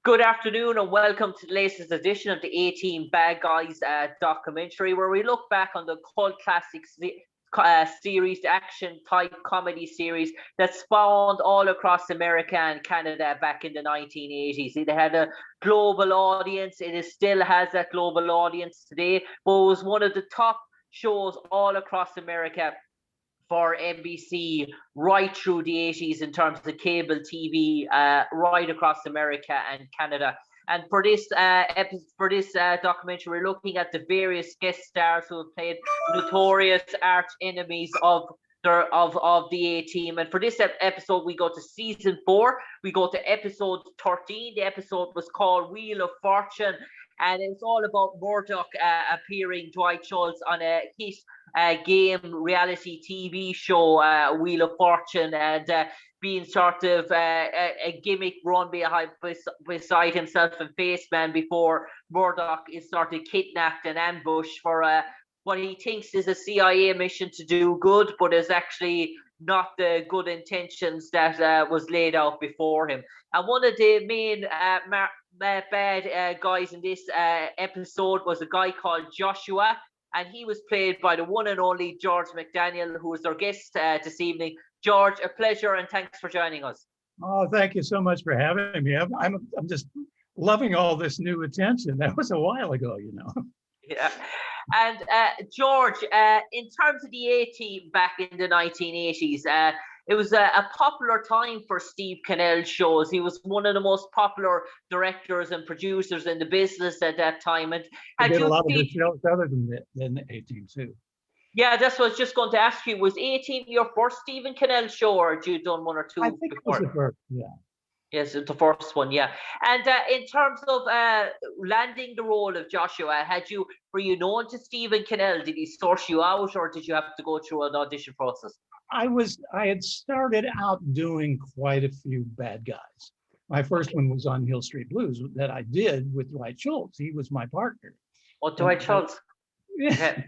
Good afternoon and welcome to the latest edition of the A-Team Bad Guys documentary, where we look back on the cult classics series, the action type comedy series that spawned all across America and Canada back in the 1980s. It had a global audience. Still has that global audience today, but it was one of the top shows all across America for NBC right through the 80s in terms of cable TV, right across America and Canada. And for this documentary, we're looking at the various guest stars who have played notorious arch enemies of the A-Team. And for this episode, we go to season 4. We go to episode 13. The episode was called Wheel of Fortune, and it's all about Murdoch appearing Dwight Schultz on a hit game reality TV show, Wheel of Fortune, and being sort of a gimmick run beside himself and Faceman before Murdoch is sort of kidnapped and ambushed for what he thinks is a CIA mission to do good, but is actually not the good intentions that was laid out before him. And one of the main bad guys in this episode was a guy called Joshua, and he was played by the one and only George McDaniel, who is our guest this evening. George, a pleasure, and thanks for joining us. Oh, thank you so much for having me. I'm just loving all this new attention. That was a while ago, you know. Yeah. And George, in terms of the A-Team back in the 1980s, it was a popular time for Steve Cannell's shows. He was one of the most popular directors and producers in the business at that time. And I did a lot of the shows other than the A-Team too. Yeah, that's what I was just going to ask you. Was A-Team your first Stephen Cannell show, or had you done one or two I think before? It was the first, yeah. Yes, the first one, yeah. And in terms of landing the role of Joshua, were you known to Stephen Cannell? Did he source you out, or did you have to go through an audition process? I had started out doing quite a few bad guys. My first one was on Hill Street Blues that I did with Dwight Schultz. He was my partner. Oh, Dwight Schultz. Yeah.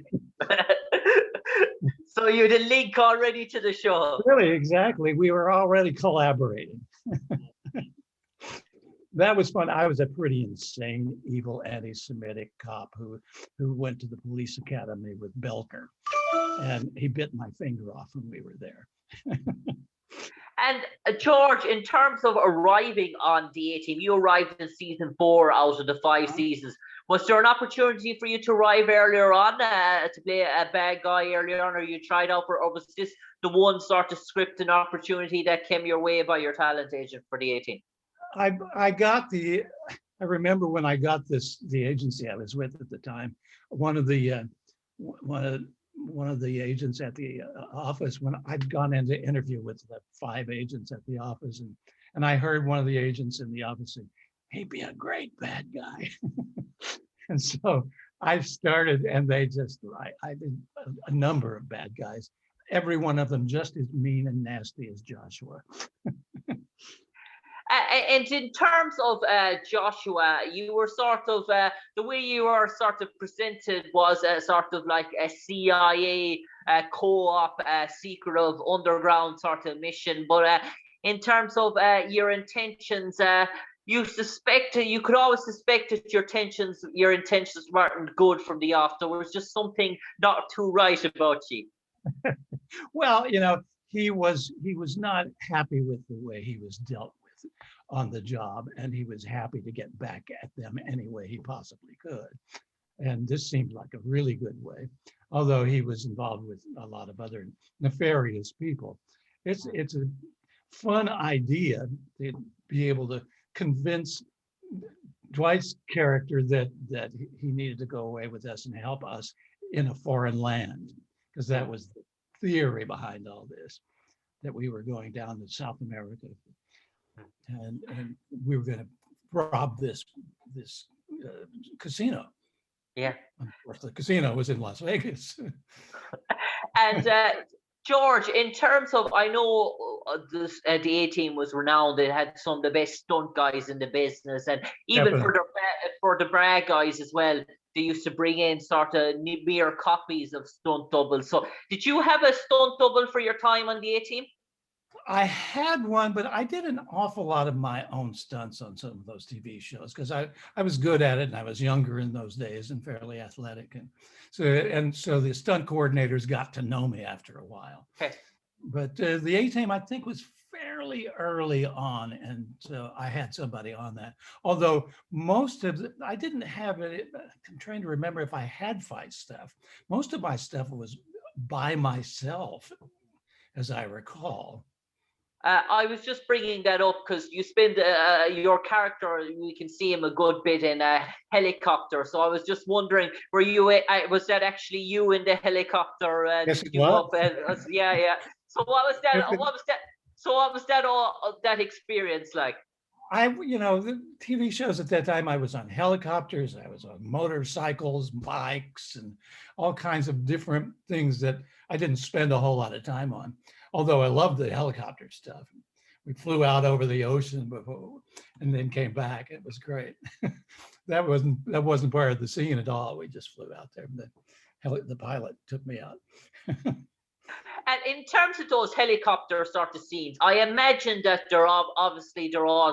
So you had a link already to the show. Really, exactly. We were already collaborating. That was fun. I was a pretty insane, evil, anti-Semitic cop who went to the police academy with Belker, and he bit my finger off when we were there. And George, in terms of arriving on the A-Team, you arrived in season 4 out of the 5 seasons. Was there an opportunity for you to arrive earlier on to play a bad guy earlier on, or you tried out, or was this the one sort of script and opportunity that came your way by your talent agent for the A-Team? I remember when I got the agency I was with at the time, one of the agents at the office, when I'd gone in to interview with the 5 agents at the office, and I heard one of the agents in the office say, "He'd be a great bad guy." And so I started, and I did a number of bad guys, every one of them just as mean and nasty as Joshua. And in terms of Joshua, you were sort of, the way you were sort of presented was sort of like a CIA co-op, secretive underground sort of mission. But in terms of your intentions, you could always suspect that your intentions weren't good from the off. There was just something not too right about you. Well, you know, he was not happy with the way he was dealt with on the job, and he was happy to get back at them any way he possibly could. And this seemed like a really good way, although he was involved with a lot of other nefarious people. It's a fun idea to be able to convince Dwight's character that he needed to go away with us and help us in a foreign land, because that was the theory behind all this, that we were going down to South America and we were going to rob this casino. Yeah. Of course, the casino was in Las Vegas. And George, in terms of, I know the A-Team was renowned. They had some of the best stunt guys in the business, and even for the bad guys as well, they used to bring in sort of mere copies of stunt doubles. So did you have a stunt double for your time on the A-Team? I had one, but I did an awful lot of my own stunts on some of those TV shows because I was good at it and I was younger in those days and fairly athletic. And so the stunt coordinators got to know me after a while. Okay. But the A-Team, I think, was fairly early on. And so I had somebody on that. Although I didn't have it. I'm trying to remember if I had fight stuff. Most of my stuff was by myself, as I recall. I was just bringing that up because you spend your character. We can see him a good bit in a helicopter. So I was just wondering, were you? Was that actually you in the helicopter? Yes, it was. Yeah, yeah. So what was that? What was that? So what was that all that experience like? The TV shows at that time, I was on helicopters, I was on motorcycles, bikes, and all kinds of different things that I didn't spend a whole lot of time on. Although I loved the helicopter stuff. We flew out over the ocean before and then came back. It was great. That wasn't part of the scene at all. We just flew out there. The pilot took me out. And in terms of those helicopter sort of scenes, I imagine that they're all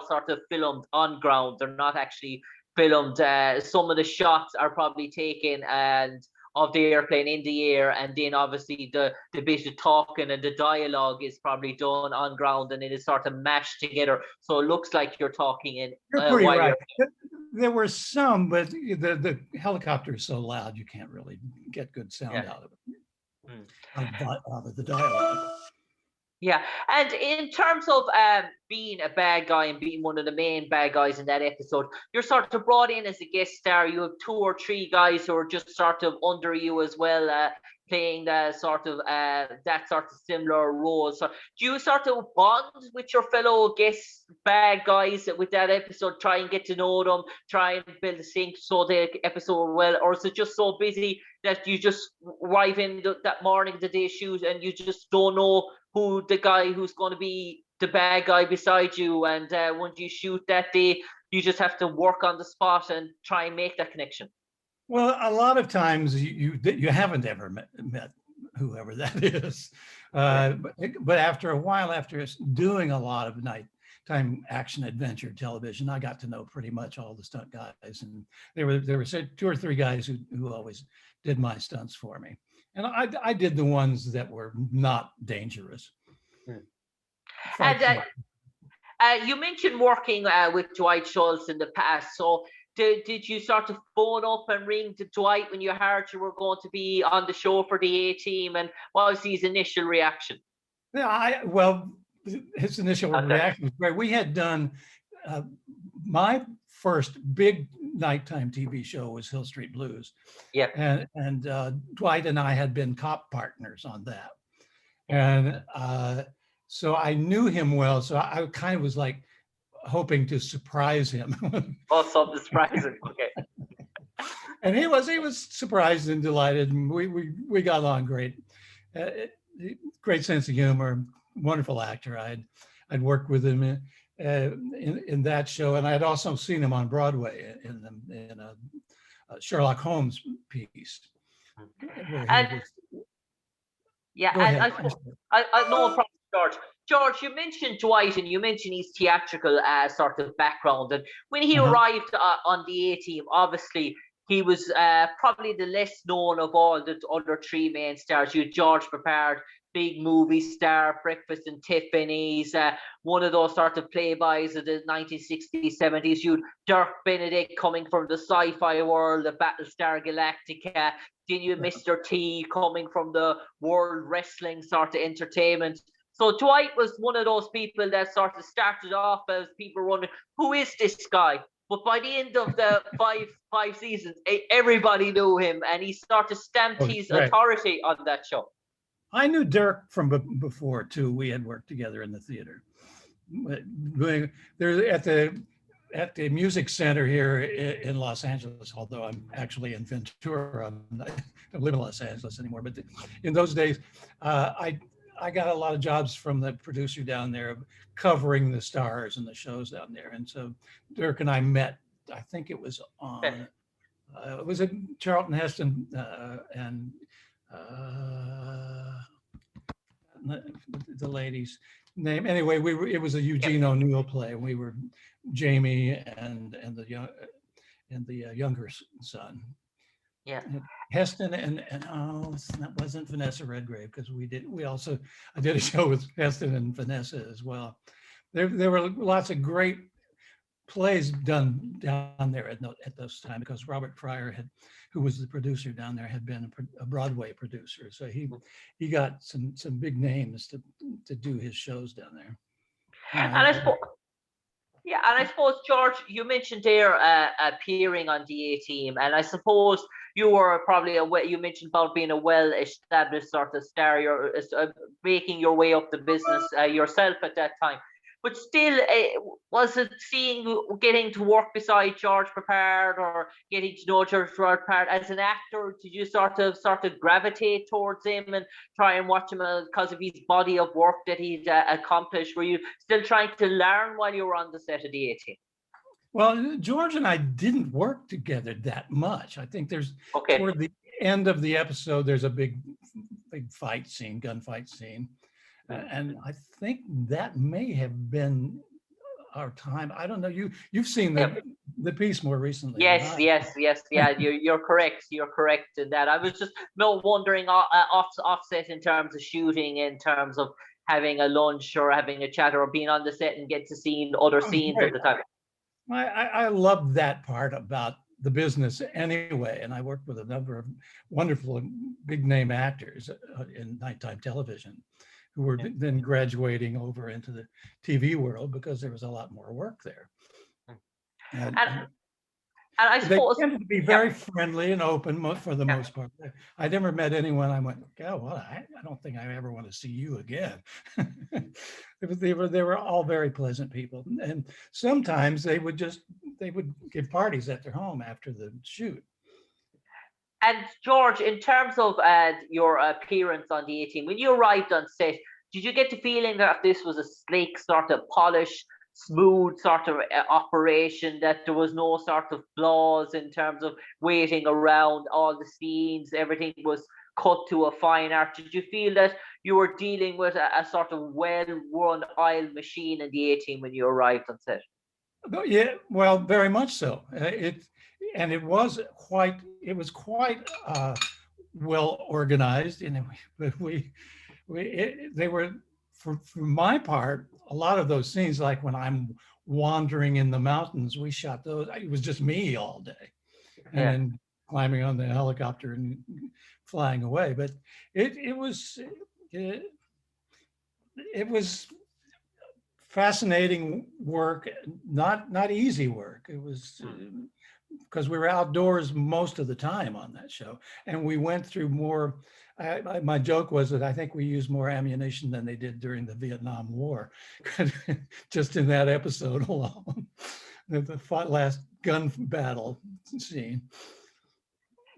sort of filmed on ground. They're not actually filmed. Some of the shots are probably taken and of the airplane in the air, and then obviously the bit of talking and the dialogue is probably done on ground, and it is sort of mashed together. So it looks like you're talking in. You're pretty right. There were some, but the helicopter is so loud you can't really get good sound out of it. Out of the dialogue. Yeah, and in terms of being a bad guy and being one of the main bad guys in that episode, you're sort of brought in as a guest star. You have 2 or 3 guys who are just sort of under you as well, playing the sort of that sort of similar roles. So do you sort of bond with your fellow guest bad guys with that episode? Try and get to know them, try and build a sync so the episode well, or is it just so busy that you just arrive in that morning, the day shoot, and you just don't know who the guy who's going to be the bad guy beside you, and when you shoot that day, you just have to work on the spot and try and make that connection? Well, a lot of times you haven't ever met whoever that is, but after a while, after doing a lot of nighttime action adventure television, I got to know pretty much all the stunt guys, and there were 2 or 3 guys who always did my stunts for me. And I did the ones that were not dangerous. And you mentioned working with Dwight Schultz in the past. So did you sort of phone up and ring to Dwight when you heard you were going to be on the show for the A-Team? And what was his initial reaction? Yeah, his initial reaction was great. We had done my first big nighttime TV show was Hill Street Blues. Yeah. And Dwight and I had been cop partners on that. And so I knew him well. So I kind of was like hoping to surprise him. Oh, something surprising. Okay. And he was surprised and delighted. And we got along great. Great sense of humor, wonderful actor. I'd worked with him in that show, and I had also seen him on Broadway in a Sherlock Holmes piece. And I know, George. George, you mentioned Dwight, and you mentioned his theatrical sort of background, and when he arrived on the A-Team, obviously he was probably the less known of all the other 3 main stars. You had George Peppard, big movie star, Breakfast and Tiffany's, one of those sort of playbys of the 1960s, 70s. You had Dirk Benedict coming from the sci-fi world, the Battlestar Galactica. Then you had Mr. T coming from the world wrestling sort of entertainment. So Dwight was one of those people that sort of started off as people wondering, who is this guy? But by the end of the five seasons, everybody knew him, and he sort of stamped his authority on that show. I knew Dirk from before too. We had worked together in the theater. There at the Music Center here in Los Angeles, although I'm actually in Ventura. I don't live in Los Angeles anymore. But in those days, I got a lot of jobs from the producer down there covering the stars and the shows down there. And so Dirk and I met, I think it was on, was it Charlton Heston and the ladies. name. Anyway, it was a Eugene O'Neill play. We were Jamie and the younger son. Yeah. Heston and that wasn't Vanessa Redgrave, because I did a show with Heston and Vanessa as well. There were lots of great plays done down there at those times, because Robert Fryer who was the producer down there, had been a Broadway producer, so he got some big names to do his shows down there. And I suppose, yeah, and I suppose, George, you mentioned there appearing on the A Team, and I suppose you were probably you mentioned about being a well-established sort of star, you're making your way up the business yourself at that time. But still, was it getting to work beside George Peppard, or getting to know George Peppard as an actor? Did you sort of gravitate towards him and try and watch him because of his body of work that he's accomplished? Were you still trying to learn while you were on the set of the A-Team? Well, George and I didn't work together that much. I think toward the end of the episode, there's a big gunfight scene. And I think that may have been our time. I don't know. You've seen the piece more recently. Yes. Yeah, you're correct. You're correct in that. I was just wondering offset in terms of shooting, in terms of having a lunch or having a chat or being on the set and get to see other scenes at the time. I love that part about the business anyway, and I worked with a number of wonderful big name actors in nighttime television, who were then graduating over into the TV world because there was a lot more work there. And I suppose they tended to be very friendly and open for the most part. I never met anyone I went, oh, well, I don't think I ever want to see you again. They were all very pleasant people. And sometimes they would give parties at their home after the shoot. And George, in terms of your appearance on the A-Team, when you arrived on set, did you get the feeling that this was a slick, sort of polished, smooth sort of operation, that there was no sort of flaws in terms of waiting around all the scenes, everything was cut to a fine art? Did you feel that you were dealing with a sort of well-run oil machine in the A-Team when you arrived on set? Yeah, well, very much so. It was quite well organized, and they were, for my part, a lot of those scenes, like when I'm wandering in the mountains, we shot those. It was just me all day, and then climbing on the helicopter and flying away. But it was fascinating work, not easy work. It was because we were outdoors most of the time on that show, and we went through more. My joke was that I think we used more ammunition than they did during the Vietnam War, just in that episode alone, the last gun battle scene.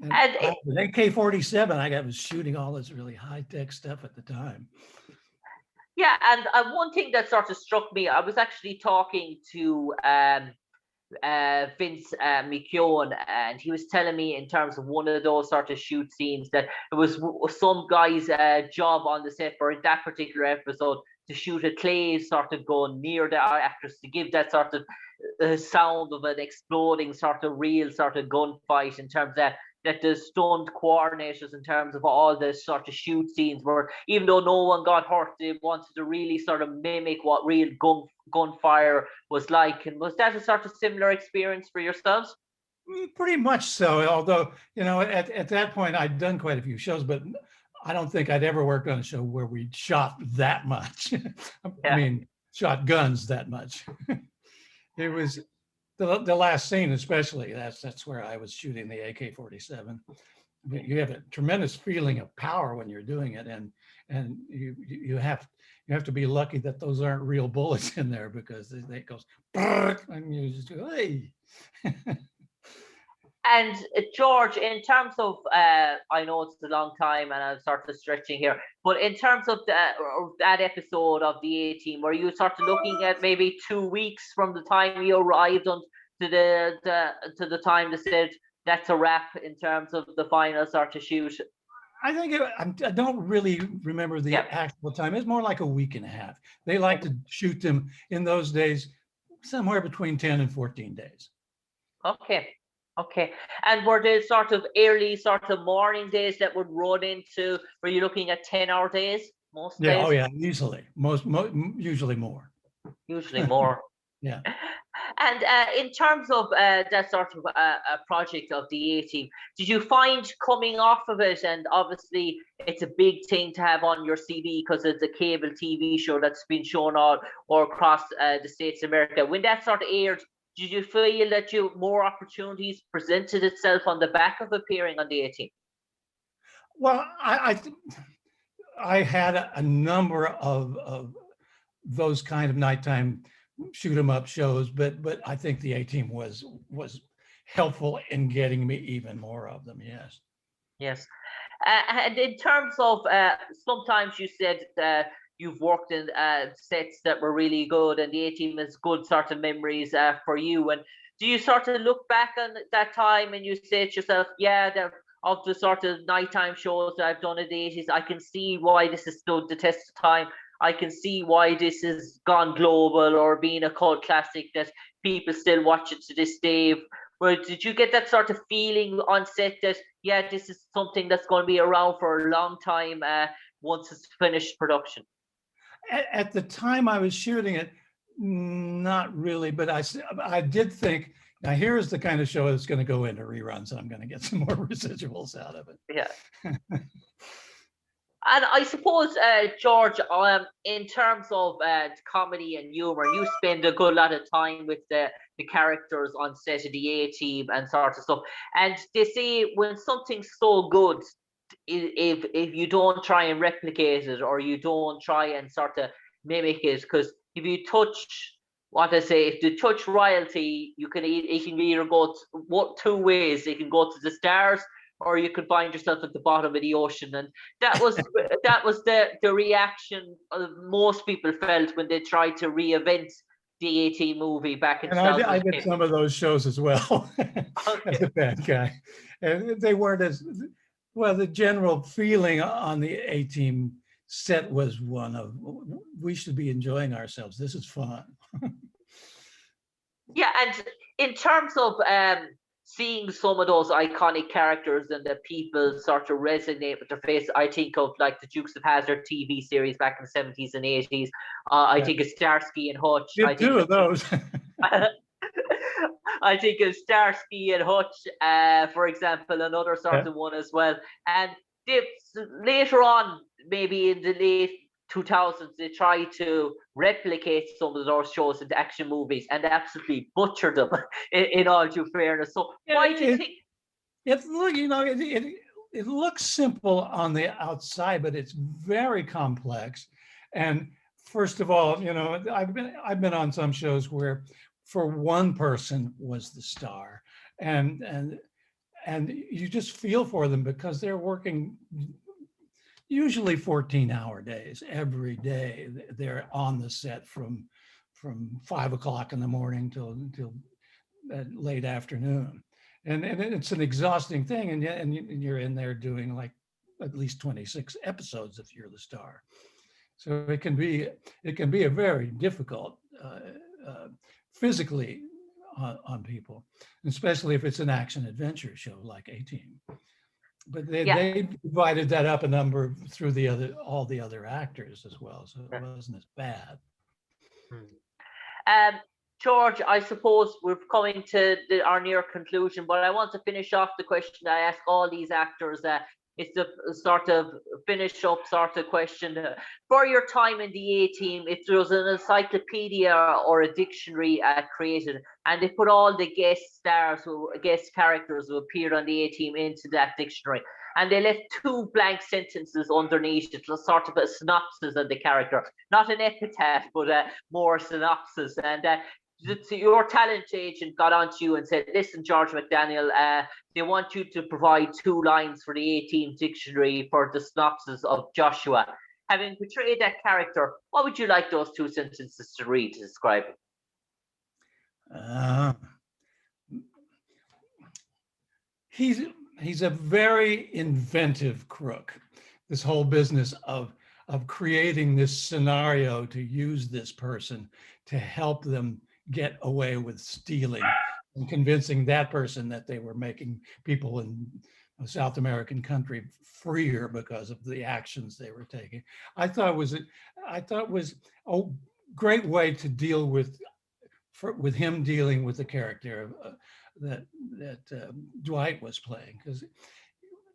And the AK-47, I was shooting all this really high-tech stuff at the time. Yeah, and one thing that sort of struck me, I was actually talking to Vince McKeown, and he was telling me, in terms of one of those sort of shoot scenes, that it was some guy's job on the set for that particular episode to shoot a clay sort of gun near the actress, to give that sort of sound of an exploding sort of real sort of gunfight, in terms of that the stunt coordinators, in terms of all the sort of shoot scenes, were, even though no one got hurt, they wanted to really sort of mimic what real gunfire was like. And was that a sort of similar experience for yourselves? Pretty much so, although, at that point I'd done quite a few shows, but I don't think I'd ever worked on a show where we shot that much. I mean, shot guns that much. It was the last scene, especially. That's where I was shooting the AK-47. You have a tremendous feeling of power when you're doing it, and you have to be lucky that those aren't real bullets in there, because it goes and you just go, hey. And George, in terms of, I know it's a long time and I'm sort of stretching here, but in terms of that episode of the A-Team, were you sort of looking at maybe 2 weeks from the time you arrived on to the time they said that's a wrap in terms of the final sort of shoot? I think I don't really remember the Yeah. actual time. It's more like a week and a half. They like to shoot them in those days, somewhere between 10 and 14 days. Okay. Okay. And were they sort of early, sort of morning days that would run into, were you looking at 10-hour days most Yeah. Oh, days? yeah. Easily. Usually more. Usually more. Yeah. And in terms of that sort of a project of the A Team, did you find coming off of it, and obviously it's a big thing to have on your CV because it's a cable TV show that's been shown all or across the States of America. When that sort of aired, did you feel that you more opportunities presented itself on the back of appearing on the A Team? Well, I had a number of those kind of nighttime shoot 'em up shows, but I think the A Team was helpful in getting me even more of them. Yes. Yes. And in terms of sometimes you said you've worked in sets that were really good, and the A Team has good sort of memories for you. And do you sort of look back on that time and you say to yourself, yeah, of the sort of nighttime shows that I've done in the 80s, I can see why this has stood the test of time. I can see why this has gone global or been a cult classic that people still watch it to this day. Well, did you get that sort of feeling on set that, yeah, this is something that's going to be around for a long time once it's finished production? At the time I was shooting it, not really, but I did think, now here's the kind of show that's going to go into reruns, and I'm going to get some more residuals out of it. Yeah. And I suppose, George, in terms of comedy and humor, you spend a good lot of time with the characters on set of the A Team and sort of stuff. And they say when something's so good, if you don't try and replicate it or you don't try and sort of mimic it, because if you touch what I say, if you touch royalty, it can either go two ways. It can go to the stars, or you could find yourself at the bottom of the ocean. And that was the reaction most people felt when they tried to reinvent the A movie back in And I did 2010. some of those shows as well as Okay. a bad guy. And they weren't as well. The general feeling on the A Team set was one of, we should be enjoying ourselves. This is fun. Yeah, and in terms of seeing some of those iconic characters and the people sort of resonate with their face, I think of like the Dukes of Hazzard TV series back in the 70s and 80s. I Yeah. think of Starsky and Hutch. I Did think two of those. I think of Starsky and Hutch, for example, another sort Yeah. of one as well. And they, later on, maybe in the late 2000s, they tried to replicate some of those shows into action movies and absolutely butchered them, in all due fairness. So why do you think? It looks simple on the outside, but it's very complex. And first of all, I've been on some shows where for one person was the star, and you just feel for them because they're working usually 14-hour days every day. They're on the set from 5 o'clock in the morning till late afternoon, and it's an exhausting thing. And you're in there doing like at least 26 episodes if you're the star. So it can be a very difficult physically on people, especially if it's an action adventure show like A Team. But they divided that up a number through all the other actors as well, so it wasn't as bad. George, I suppose we're coming to our near conclusion, but I want to finish off the question I ask all these actors. It's a sort of finish up sort of question. For your time in the A Team, if there was an encyclopedia or a dictionary created, and they put all the guest characters who appeared on the A Team into that dictionary, and they left 2 blank sentences underneath it, sort of a synopsis of the character, not an epitaph, but more synopsis. And your talent agent got onto you and said, listen, George McDaniel, they want you to provide 2 lines for the A Team dictionary for the synopsis of Joshua. Having portrayed that character, what would you like those 2 sentences to read to describe him? He's he's a very inventive crook. This whole business of creating this scenario to use this person to help them get away with stealing, and convincing that person that they were making people in a South American country freer because of the actions they were taking. I thought was a great way to deal with him dealing with the character that Dwight was playing, because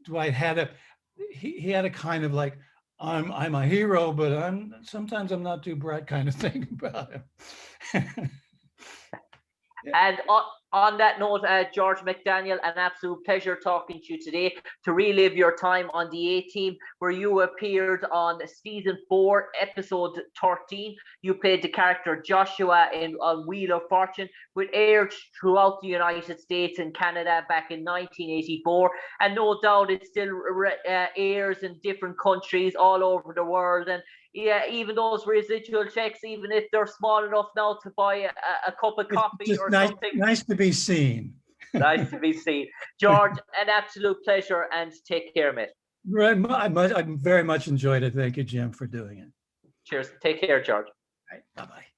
Dwight had he had a kind of like, I'm a hero, but sometimes I'm not too bright kind of thing about him. And on that note, George McDaniel, an absolute pleasure talking to you today to relive your time on the A-Team, where you appeared on season 4, episode 13. You played the character Joshua on Wheel of Fortune, which aired throughout the United States and Canada back in 1984. And no doubt it still airs in different countries all over the world. And yeah, even those residual checks, even if they're small enough now to buy a cup of coffee or something. Nice to be seen. Nice to be seen. George, an absolute pleasure, and take care, mate. I very much enjoyed it. Thank you, Jim, for doing it. Cheers. Take care, George. Right, bye-bye.